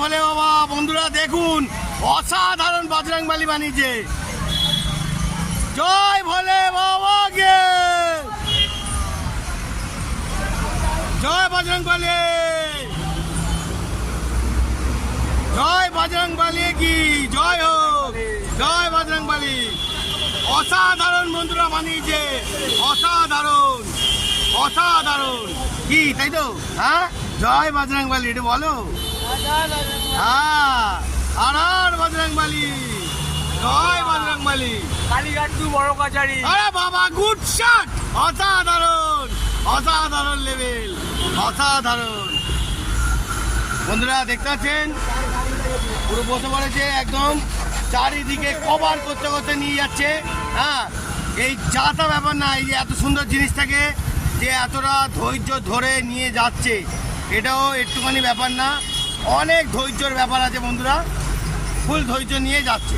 ভোলে বাবা। বন্ধুরা দেখুন অসাধারণ বজরংবলী বানিয়েছে। জয় ভোলে বাবাকে, জয় বজরংবলী, জয় বজরংবলী কি জয় হোক, জয় বজরংবলী। অসাধারণ বন্ধুরা বানিয়েছে, অসাধারণ অসাধারণ কি, তাই তো? হ্যাঁ, জয় বজরংবলী এটা বলো। হ্যাঁ, আর বজরংবলী, জয় বজরংবলী। কালীঘাট টু বড় কাছারি। আরে বাবা, গুড শট, অসাধারণ অসাধারণ লেভেল, অসাধারণ। বন্ধুরা দেখতে পাচ্ছেন পুরো বসে পড়েছে, একদম চারিদিকে কভার করতে করতে নিয়ে যাচ্ছে। হ্যাঁ, এই যাতা ব্যাপার না, এই যে এত সুন্দর জিনিসটাকে যে এতটা ধৈর্য ধরে নিয়ে যাচ্ছে, এটাও একটুখানি ব্যাপার না, অনেক ধৈর্যর ব্যাপার আছে বন্ধুরা, ফুল ধৈর্য নিয়ে যাচ্ছে।